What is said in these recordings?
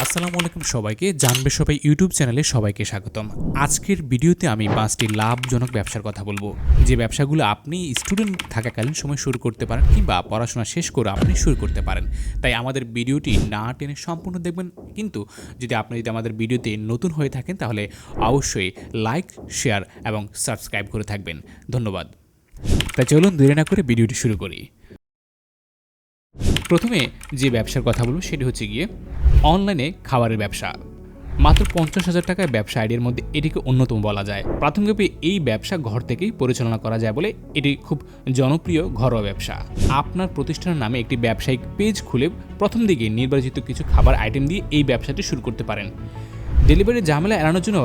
আসসালামু আলাইকুম সবাইকে, জানবে সবাই ইউটিউব চ্যানেলে সবাইকে স্বাগতম। আজকের ভিডিওতে আমি 5টি লাভজনক ব্যবসার কথা বলবো, যে ব্যবসাগুলো আপনি স্টুডেন্ট থাকাকালীন সময় শুরু করতে পারেন কিংবা পড়াশোনা শেষ করে আপনি শুরু করতে পারেন। তাই আমাদের ভিডিওটি না টেনে সম্পূর্ণ দেখবেন। কিন্তু যদি আমাদের ভিডিওতে নতুন হয়ে থাকেন তাহলে অবশ্যই লাইক, শেয়ার এবং সাবস্ক্রাইব করে থাকবেন। ধন্যবাদ। তাই চলুন দেরি না করে ভিডিওটি শুরু করি। প্রথমে যে ব্যবসার কথা বলবো সেটি হচ্ছে গিয়ে অনলাইনে খাবারের ব্যবসা। মাত্র 50,000 টাকায় ব্যবসা আইডিয়ার মধ্যে এটিকে অন্যতম বলা যায়। প্রাথমিকভাবে এই ব্যবসা ঘর থেকেই পরিচালনা করা যায় বলে এটি খুব জনপ্রিয় ঘরোয়া ব্যবসা। আপনার প্রতিষ্ঠানের নামে একটি ব্যবসায়িক পেজ খুলে প্রথম দিকে নির্বাচিত কিছু খাবার আইটেম দিয়ে এই ব্যবসাটি শুরু করতে পারেন। ডেলিভারির ঝামেলা এড়ানোর জন্য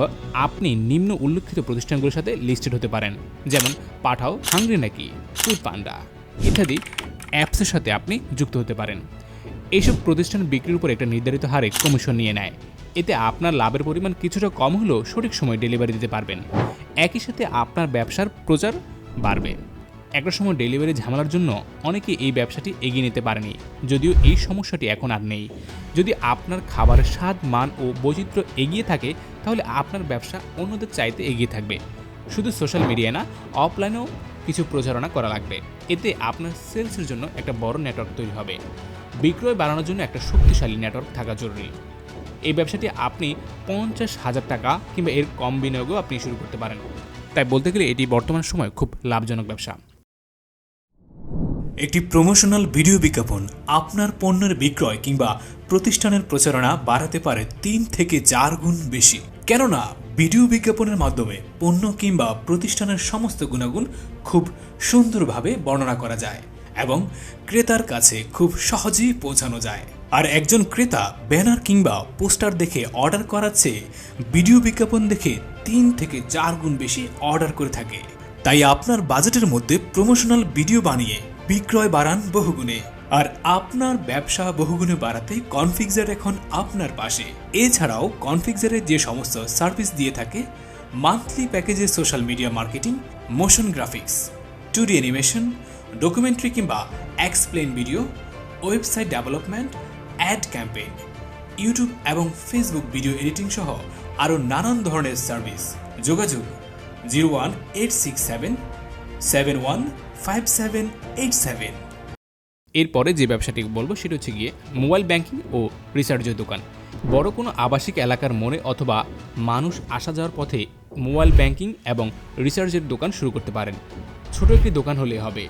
আপনি নিম্ন উল্লেখিত প্রতিষ্ঠানগুলোর সাথে লিস্টেড হতে পারেন, যেমন পাঠাও, হাংরি নাকি, ফুড পান্ডা ইত্যাদি অ্যাপসের সাথে আপনি যুক্ত হতে পারেন। এইসব প্রতিষ্ঠান বিক্রির উপর একটা নির্ধারিত হারে কমিশন নিয়ে নেয়। এতে আপনার লাভের পরিমাণ কিছুটা কম হলেও সঠিক সময় ডেলিভারি দিতে পারবেন। একই সাথে আপনার ব্যবসার প্রচার বাড়বে। একটা সময় ডেলিভারি ঝামেলার জন্য অনেকে এই ব্যবসাটি এগিয়ে নিতে পারেনি, যদিও এই সমস্যাটি এখন আর নেই। যদি আপনার খাবারের স্বাদ, মান ও বৈচিত্র্য এগিয়ে থাকে তাহলে আপনার ব্যবসা অন্যদের চাইতে এগিয়ে থাকবে। শুধু সোশ্যাল মিডিয়ায় না, অফলাইনেও কিছু প্রচারণা করা লাগবে। এতে আপনার সেলসের জন্য একটা বড় নেটওয়ার্ক তৈরি হবে। বিক্রয় বাড়ানোর জন্য একটা শক্তিশালী নেটওয়ার্ক থাকা জরুরি। এই ব্যবসাটি আপনি 50,000 টাকা কিংবা এর কম বিনিয়োগেও আপনি শুরু করতে পারেন। তাই বলতে গেলে এটি বর্তমান সময়ে খুব লাভজনক ব্যবসা। একটি প্রমোশনাল ভিডিও বিজ্ঞাপন আপনার পণ্যের বিক্রয় কিংবা প্রতিষ্ঠানের প্রচারণা বাড়াতে পারে 3 থেকে 4 গুণ বেশি। কেননা ভিডিও বিজ্ঞাপনের মাধ্যমে পণ্য কিংবা প্রতিষ্ঠানের সমস্ত গুণাগুণ খুব সুন্দরভাবে বর্ণনা করা যায় এবং ক্রেতার কাছে খুব সহজেই পৌঁছানো যায়। আর একজন ক্রেতা ব্যানার কিংবা পোস্টার দেখে অর্ডার করার চেয়ে ভিডিও বিজ্ঞাপন দেখে 3 থেকে 4 গুণ বেশি অর্ডার করে থাকে। তাই আপনার বাজেটের মধ্যে প্রমোশনাল ভিডিও বানিয়ে বিক্রয় বাড়ান বহুগুণে। আর আপনার ব্যবসা বহুগুণে বাড়াতে কনফিক্সার এখন আপনার পাশে। এছাড়াও কনফিক্সারের যে সমস্ত সার্ভিস দিয়ে থাকে, মান্থলি প্যাকেজে social media marketing, motion graphics, 2D animation, documentary কিংবা explain video, website development, ad campaign, YouTube এবং ফেসবুক ভিডিও এডিটিং সহ আরও নানান ধরনের সার্ভিস। যোগাযোগ 01867715787। এরপরে যে ব্যবসাটি বলবো সেটা হচ্ছে গিয়ে মোবাইল ব্যাংকিং ও রিচার্জের দোকান। বড় কোনো আবাসিক এলাকার মোড়ে অথবা মানুষ আসা যাওয়ার পথে মোবাইল ব্যাংকিং এবং রিচার্জের দোকান শুরু করতে পারেন। ছোট একটি দোকান হলেই হবে।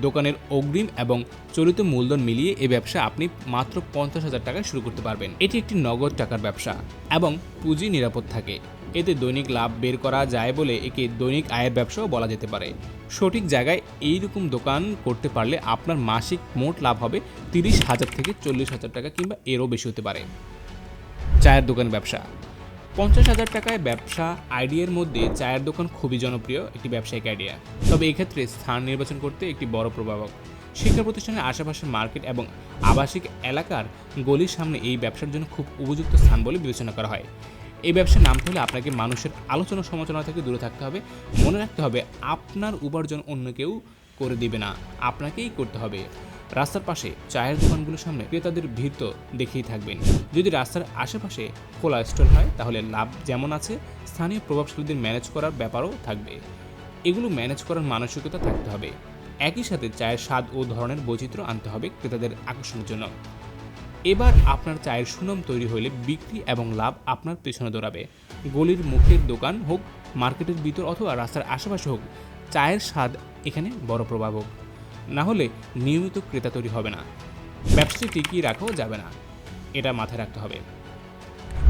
দোকানের অগ্রিম এবং চলিত মূলধন মিলিয়ে এই ব্যবসা আপনি মাত্র 50,000 টাকায় শুরু করতে পারবেন। এটি একটি নগদ টাকার ব্যবসা এবং পুঁজি নিরাপদ থাকে। এতে দৈনিক লাভ বের করা যায় বলে একে দৈনিক আয়ের ব্যবসাও বলা যেতে পারে। সঠিক জায়গায় এইরকম দোকান করতে পারলে আপনার মাসিক মোট লাভ হবে 30,000 থেকে 40,000 টাকা কিংবা এরও বেশি হতে পারে। চায়ের দোকান ব্যবসা। 50,000 টাকায় ব্যবসা আইডিয়ার মধ্যে চায়ের দোকান খুবই জনপ্রিয় একটি ব্যবসায়িক আইডিয়া। তবে এক্ষেত্রে স্থান নির্বাচন করতে একটি বড় প্রভাবক। শিক্ষা প্রতিষ্ঠানের আশেপাশের মার্কেট এবং আবাসিক এলাকার গলির সামনে এই ব্যবসার জন্য খুব উপযুক্ত স্থান বলে বিবেচনা করা হয়। এই ব্যবসা নামতে হলে আপনাকে মানুষের আলোচনা সমালোচনা থেকে দূরে থাকতে হবে। মনে রাখতে হবে, আপনার উপার্জন অন্য কেউ করে দিবে না, আপনাকেই করতে হবে। রাস্তার পাশে চায়ের দোকানগুলোর সামনে ক্রেতাদের ভিড় তো দেখেই থাকবেন। যদি রাস্তার আশেপাশে খোলা স্টল হয় তাহলে লাভ যেমন আছে, স্থানীয় প্রভাবশালীদের ম্যানেজ করার ব্যাপারও থাকবে। এগুলো ম্যানেজ করার মানসিকতা থাকতে হবে। একই সাথে চায়ের স্বাদ ও ধরনের বৈচিত্র্য আনতে হবে ক্রেতাদের আকর্ষণের জন্য। এবার আপনার চায়ের সুনাম তৈরি হলে বিক্রি এবং লাভ আপনার পেছনে দৌড়াবে। গলির মুখের দোকান হোক, মার্কেটের ভিতর অথবা রাস্তার আশেপাশে হোক, চায়ের স্বাদ এখানে বড় প্রভাবক। না হলে নিয়মিত ক্রেতা তৈরি হবে না, ব্যবসাটি টিকিয়ে রাখাও যাবে না। এটা মাথায় রাখতে হবে।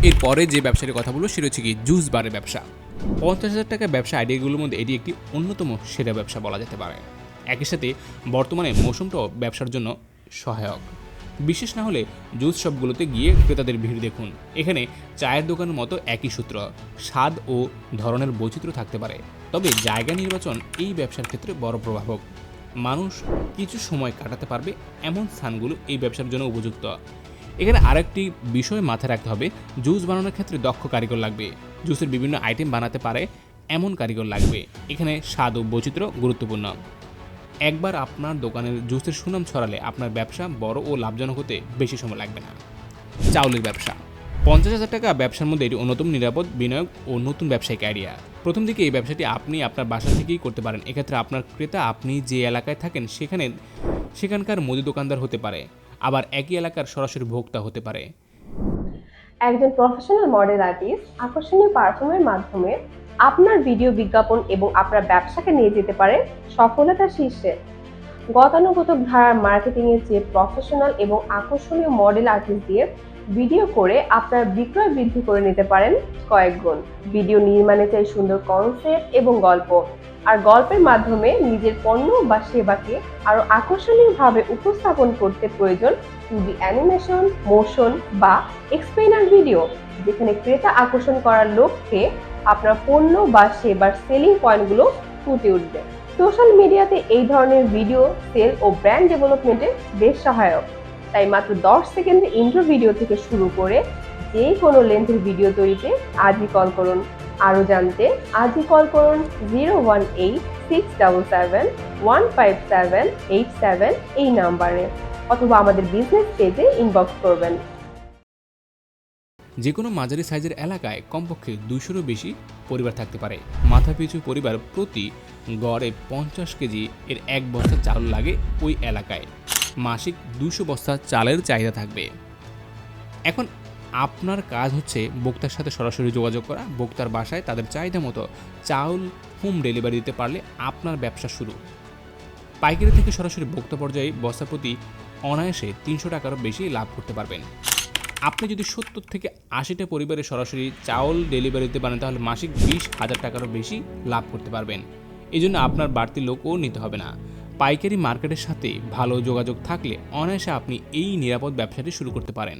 এরপরে যে ব্যবসাটির কথা বলবো সেটা হচ্ছে কি জুস বারের ব্যবসা। 50,000 টাকা ব্যবসা আইডিয়াগুলোর মধ্যে এটি একটি অন্যতম সেরা ব্যবসা বলা যেতে পারে। একই সাথে বর্তমানে মৌসুমটাও ব্যবসার জন্য সহায়ক। বিশেষ না হলে জুস শপগুলোতে গিয়ে ক্রেতাদের ভিড় দেখুন। এখানে চায়ের দোকানের মতো একই সূত্র, স্বাদ ও ধরনের বৈচিত্র্য থাকতে পারে। তবে জায়গা নির্বাচন এই ব্যবসার ক্ষেত্রে বড় প্রভাবক। মানুষ কিছু সময় কাটাতে পারবে এমন স্থানগুলো এই ব্যবসার জন্য উপযুক্ত। এখানে আরেকটি বিষয় মাথায় রাখতে হবে, জুস বানানোর ক্ষেত্রে দক্ষ কারিগর লাগবে। জুসের বিভিন্ন আইটেম বানাতে পারে এমন কারিগর লাগবে। এখানে স্বাদ ও বৈচিত্র্য গুরুত্বপূর্ণ। একবার আপনার দোকানের জুসের সুনাম ছড়ালে আপনার ব্যবসা বড় ও লাভজনক হতে বেশি সময় লাগবে না। চাউলের ব্যবসা। 50,000 টাকা ব্যবসার মধ্যে এটি অন্যতম নিরাপদ বিনিয়োগ ও নতুন ব্যবসায়িক আইডিয়া। প্রথম দিকে এই ব্যবসাটি আপনি আপনার বাসা থেকেই করতে পারেন। এক্ষেত্রে আপনার ক্রেতা আপনি যে এলাকায় থাকেন সেখানকার মুদি দোকানদার হতে পারে, আবার একই এলাকার সরাসরি ভোক্তা হতে পারে। একজন প্রফেশনাল মডেল আর্টিস্ট আকর্ষণীয় পারফর্মের মাধ্যমে আপনার ভিডিও বিজ্ঞাপন এবং আপনার ব্যবসাকে নিয়ে যেতে পারে সফলতার শীর্ষে। গতানুগতিক ধারার মার্কেটিং এর চেয়ে প্রফেশনাল এবং আকর্ষণীয় মডেল আর্টিস্ট দিয়ে ভিডিও করে আপনার বিক্রয় বৃদ্ধি করে নিতে পারেন কয়েক গুণ। ভিডিও নির্মাণে চাই সুন্দর কনসেপ্ট এবং গল্প, আর গল্পের মাধ্যমে নিজের পণ্য বা সেবাকে আরো আকর্ষণীয়ভাবে উপস্থাপন করতে প্রয়োজন 2D অ্যানিমেশন, মোশন বা এক্সপ্লেনার ভিডিও, যেখানে ক্রেতা আকর্ষণ করার লক্ষ্যে আপনার পণ্য বা সেবার সেলিং পয়েন্টগুলো ফুটে উঠবে। সোশ্যাল মিডিয়াতে এই ধরনের ভিডিও সেল ও ব্র্যান্ড ডেভেলপমেন্টে বেশ সহায়ক। তাই মাত্র 10 সেকেন্ডের ইন্ট্রো ভিডিও থেকে শুরু করে যে কোনো লেন্থের ভিডিও তৈরিতে আজই কল করুন। আরও জানতে আজই কল করুন 018-677-15787 এই নাম্বারে, অথবা আমাদের বিজনেস পেজে ইনবক্স করবেন। যে কোনো মাঝারি সাইজের এলাকায় কমপক্ষে 200-রও বেশি পরিবার থাকতে পারে। মাথাপিছু পরিবার প্রতি গড়ে 50 কেজি এর এক বস্তা চাল লাগে ওই এলাকায়। মাসিক 200 বস্তা চালের চাহিদা থাকবে। এখন আপনার কাজ হচ্ছে ভোক্তার সাথে সরাসরি যোগাযোগ করা। ভোক্তার বাসায় তাদের চাহিদা মতো চাউল হোম ডেলিভারি দিতে পারলে আপনার ব্যবসা শুরু। পাইকারি থেকে সরাসরি ভোক্তা পর্যায়ে বস্তা প্রতি অনায়াসে 300 টাকারও বেশি লাভ করতে পারবেন। আপনি যদি 70 থেকে 80টা পরিবারে সরাসরি চাউল ডেলিভারি দিতে পারেন, তাহলে মাসিক 20,000 টাকারও বেশি লাভ করতে পারবেন। এই জন্য আপনার বাড়তি লোকও নিতে হবে না। পাইকারি মার্কেটের সাথে ভালো যোগাযোগ থাকলে অনায়াসে আপনি এই নিরাপদ ব্যবসাটি শুরু করতে পারেন।